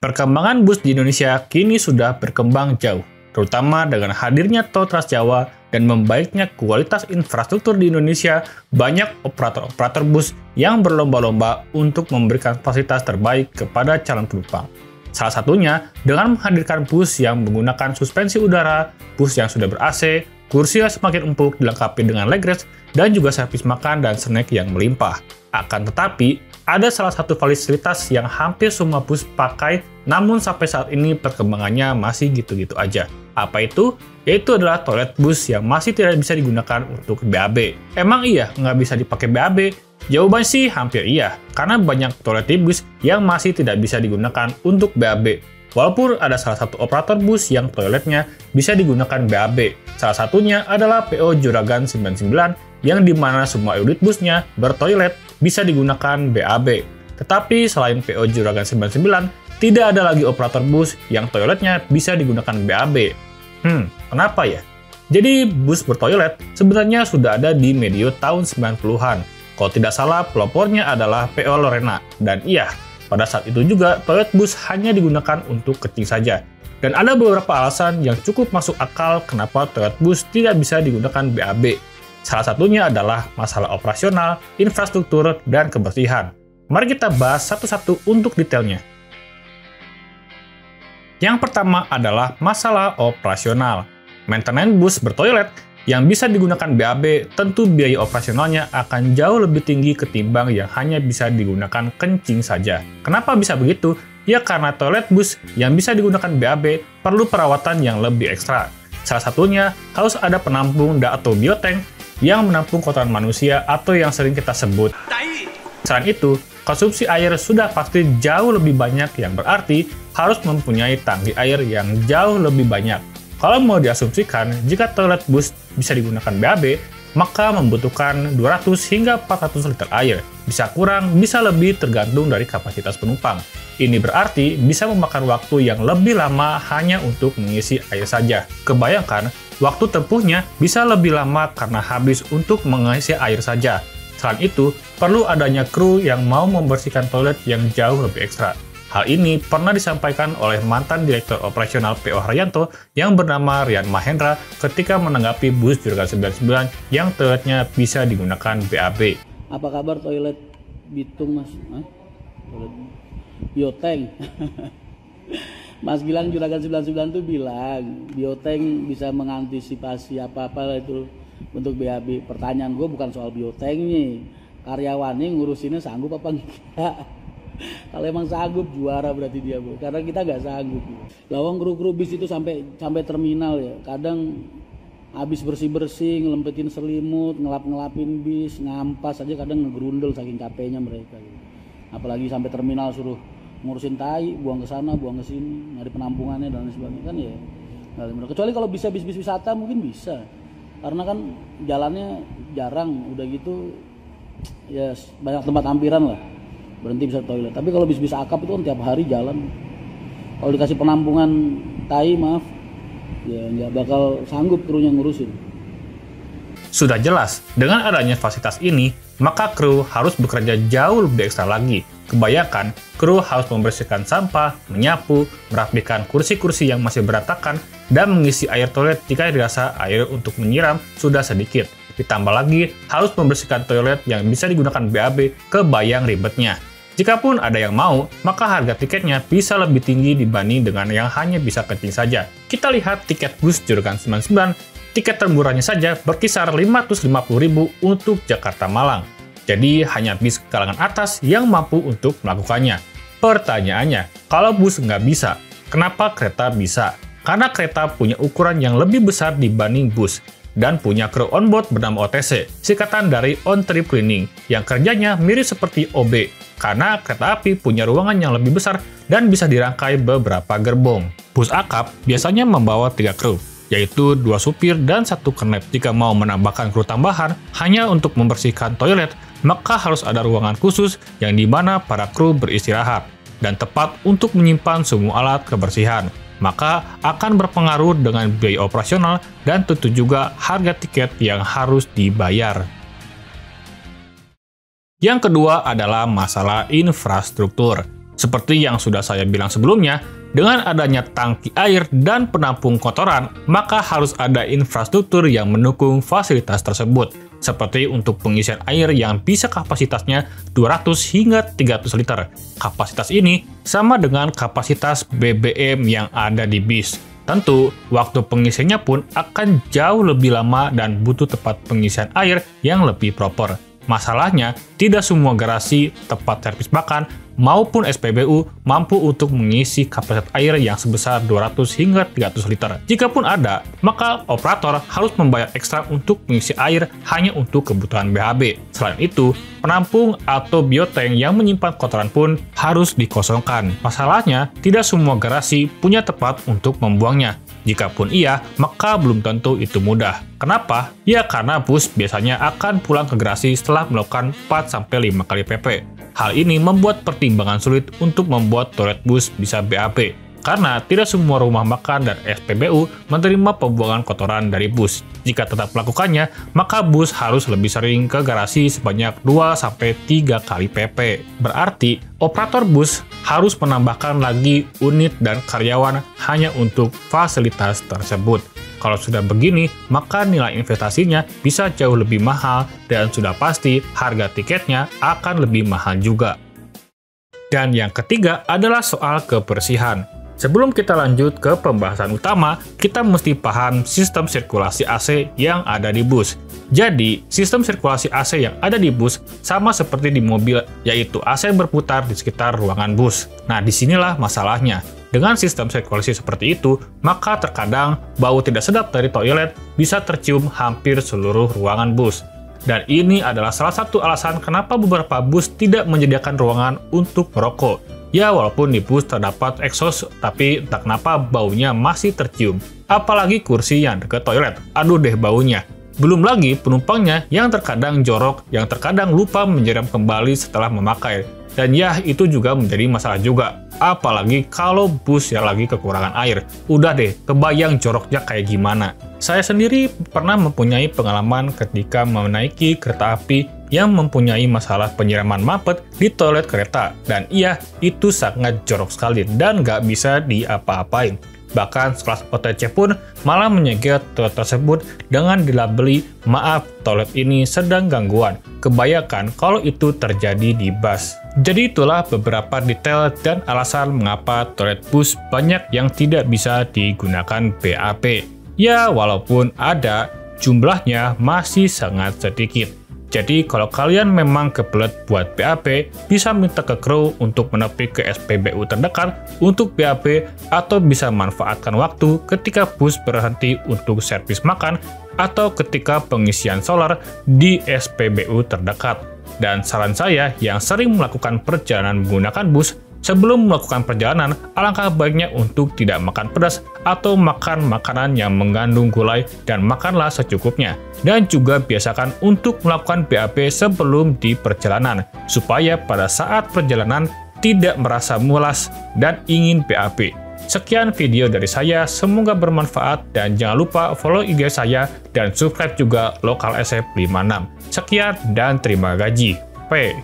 Perkembangan bus di Indonesia kini sudah berkembang jauh, terutama dengan hadirnya tol Trans Jawa dan membaiknya kualitas infrastruktur di Indonesia. Banyak operator-operator bus yang berlomba-lomba untuk memberikan fasilitas terbaik kepada calon penumpang. Salah satunya dengan menghadirkan bus yang menggunakan suspensi udara, bus yang sudah ber-AC, kursi yang semakin empuk dilengkapi dengan legrest, dan juga servis makan dan snack yang melimpah. Akan tetapi, ada salah satu fasilitas yang hampir semua bus pakai, namun sampai saat ini perkembangannya masih gitu-gitu aja. Apa itu? Yaitu adalah toilet bus yang masih tidak bisa digunakan untuk BAB. Emang iya nggak bisa dipakai BAB? Jawaban sih hampir iya, karena banyak toilet di bus yang masih tidak bisa digunakan untuk BAB. Walaupun ada salah satu operator bus yang toiletnya bisa digunakan BAB. Salah satunya adalah PO Juragan 99, yang dimana semua unit busnya bertoilet bisa digunakan BAB. Tetapi selain PO Juragan 99, tidak ada lagi operator bus yang toiletnya bisa digunakan BAB. Kenapa ya? Jadi bus bertoilet sebenarnya sudah ada di medio tahun 90-an. Kalau tidak salah, pelopornya adalah PO Lorena. Dan iya, pada saat itu juga toilet bus hanya digunakan untuk kencing saja. Dan ada beberapa alasan yang cukup masuk akal kenapa toilet bus tidak bisa digunakan BAB. Salah satunya adalah masalah operasional, infrastruktur, dan kebersihan. Mari kita bahas satu-satu untuk detailnya. Yang pertama adalah masalah operasional. Maintenance bus bertoilet yang bisa digunakan BAB, tentu biaya operasionalnya akan jauh lebih tinggi ketimbang yang hanya bisa digunakan kencing saja. Kenapa bisa begitu? Ya karena toilet bus yang bisa digunakan BAB perlu perawatan yang lebih ekstra. Salah satunya harus ada penampung atau biotank yang menampung kotoran manusia atau yang sering kita sebut. Selain itu, konsumsi air sudah pasti jauh lebih banyak, yang berarti harus mempunyai tangki air yang jauh lebih banyak. Kalau mau diasumsikan, jika toilet bus bisa digunakan BAB, maka membutuhkan 200 hingga 400 liter air. Bisa kurang, bisa lebih tergantung dari kapasitas penumpang. Ini berarti bisa memakan waktu yang lebih lama hanya untuk mengisi air saja. Kebayangkan, waktu tempuhnya bisa lebih lama karena habis untuk mengisi air saja. Selain itu, perlu adanya kru yang mau membersihkan toilet yang jauh lebih ekstra. Hal ini pernah disampaikan oleh mantan Direktur Operasional PO Haryanto yang bernama Rian Mahendra ketika menanggapi bus Juragan 99 yang toiletnya bisa digunakan BAB. Apa kabar toilet Bitung, Mas? Toilet biotank. Mas bilang Juragan 99 tuh bilang biotank bisa mengantisipasi apa-apa itu untuk BAB. Pertanyaan gue bukan soal biotanknya, karyawannya ngurusinnya sanggup apa enggak. Kalau emang sanggup, juara berarti dia, bro. Karena kita nggak sanggup. Lawang kru bis itu sampai terminal ya. Kadang habis bersih-bersih, ngelempetin selimut, ngelapin bis, ngampas aja kadang ngegerundel saking capeknya mereka. Gitu. Apalagi sampai terminal suruh ngurusin tai, buang ke sana, buang ke sini, nyari penampungannya dan lain sebagainya kan ya. Kecuali kalau bisa bis-bis wisata mungkin bisa. Karena kan jalannya jarang, udah gitu ya banyak tempat ampiran lah. Berhenti bisa toilet. Tapi kalau bis-bis akap itu kan tiap hari jalan. Kalau dikasih penampungan tai, maaf, ya nggak bakal sanggup krunya ngurusin. Sudah jelas, dengan adanya fasilitas ini, maka kru harus bekerja jauh lebih ekstra lagi. Kebayangkan, kru harus membersihkan sampah, menyapu, merapikan kursi-kursi yang masih berantakan, dan mengisi air toilet jika dirasa air untuk menyiram sudah sedikit. Ditambah lagi, harus membersihkan toilet yang bisa digunakan BAB, kebayang ribetnya. Jikapun ada yang mau, maka harga tiketnya bisa lebih tinggi dibanding dengan yang hanya bisa kencing saja. Kita lihat tiket bus Juragan 99, tiket termurahnya saja berkisar 550.000 untuk Jakarta Malang. Jadi hanya bis kalangan atas yang mampu untuk melakukannya. Pertanyaannya, kalau bus nggak bisa, kenapa kereta bisa? Karena kereta punya ukuran yang lebih besar dibanding bus, dan punya kru onboard bernama OTC, singkatan dari On Trip Cleaning, yang kerjanya mirip seperti OB, karena kereta api punya ruangan yang lebih besar dan bisa dirangkai beberapa gerbong. Bus akap biasanya membawa 3 kru, yaitu 2 supir dan 1 kernet. Jika mau menambahkan kru tambahan hanya untuk membersihkan toilet, maka harus ada ruangan khusus yang dimana para kru beristirahat, dan tepat untuk menyimpan semua alat kebersihan. Maka akan berpengaruh dengan biaya operasional dan tentu juga harga tiket yang harus dibayar. Yang kedua adalah masalah infrastruktur. Seperti yang sudah saya bilang sebelumnya, dengan adanya tangki air dan penampung kotoran, maka harus ada infrastruktur yang mendukung fasilitas tersebut, seperti untuk pengisian air yang bisa kapasitasnya 200 hingga 300 liter. Kapasitas ini sama dengan kapasitas BBM yang ada di bis. Tentu, waktu pengisiannya pun akan jauh lebih lama dan butuh tempat pengisian air yang lebih proper. Masalahnya, tidak semua garasi, tempat servis makan, maupun SPBU mampu untuk mengisi kapasitas air yang sebesar 200 hingga 300 liter. Jikapun ada, maka operator harus membayar ekstra untuk mengisi air hanya untuk kebutuhan BHB. Selain itu, penampung atau biotank yang menyimpan kotoran pun harus dikosongkan. Masalahnya, tidak semua garasi punya tempat untuk membuangnya. Jikapun iya, maka belum tentu itu mudah. Kenapa? Ya karena bus biasanya akan pulang ke garasi setelah melakukan 4-5 kali PP. Hal ini membuat pertimbangan sulit untuk membuat toilet bus bisa BAB, karena tidak semua rumah makan dan SPBU menerima pembuangan kotoran dari bus. Jika tetap melakukannya, maka bus harus lebih sering ke garasi sebanyak 2-3 kali PP. Berarti, operator bus harus menambahkan lagi unit dan karyawan hanya untuk fasilitas tersebut. Kalau sudah begini, maka nilai investasinya bisa jauh lebih mahal dan sudah pasti harga tiketnya akan lebih mahal juga. Dan yang ketiga adalah soal kebersihan. Sebelum kita lanjut ke pembahasan utama, kita mesti paham sistem sirkulasi AC yang ada di bus. Jadi, sistem sirkulasi AC yang ada di bus sama seperti di mobil, yaitu AC berputar di sekitar ruangan bus. Nah, disinilah masalahnya. Dengan sistem sirkulasi seperti itu, maka terkadang bau tidak sedap dari toilet bisa tercium hampir seluruh ruangan bus. Dan ini adalah salah satu alasan kenapa beberapa bus tidak menyediakan ruangan untuk merokok. Ya, walaupun di bus terdapat exhaust, tapi entah kenapa baunya masih tercium. Apalagi kursi yang dekat toilet. Aduh deh baunya. Belum lagi penumpangnya yang terkadang jorok, yang terkadang lupa menyiram kembali setelah memakai. Dan ya, itu juga menjadi masalah juga. Apalagi kalau bus yang lagi kekurangan air. Udah deh, kebayang joroknya kayak gimana. Saya sendiri pernah mempunyai pengalaman ketika menaiki kereta api yang mempunyai masalah penyiraman mampet di toilet kereta. Dan iya, itu sangat jorok sekali dan nggak bisa diapa-apain. Bahkan sekelas OTC pun malah menyegel toilet tersebut dengan dilabeli, "Maaf, toilet ini sedang gangguan." Kebayangkan kalau itu terjadi di bus. Jadi itulah beberapa detail dan alasan mengapa toilet bus banyak yang tidak bisa digunakan BAB. Ya, walaupun ada, jumlahnya masih sangat sedikit. Jadi kalau kalian memang kebelet buat BAB, bisa minta ke kru untuk menepi ke SPBU terdekat untuk BAB, atau bisa manfaatkan waktu ketika bus berhenti untuk servis makan atau ketika pengisian solar di SPBU terdekat. Dan saran saya yang sering melakukan perjalanan menggunakan bus, sebelum melakukan perjalanan, alangkah baiknya untuk tidak makan pedas atau makan makanan yang mengandung gulai dan makanlah secukupnya. Dan juga biasakan untuk melakukan BAB sebelum di perjalanan, supaya pada saat perjalanan tidak merasa mulas dan ingin BAB. Sekian video dari saya, semoga bermanfaat dan jangan lupa follow IG saya dan subscribe juga Lokal SF56. Sekian dan terima gaji. P.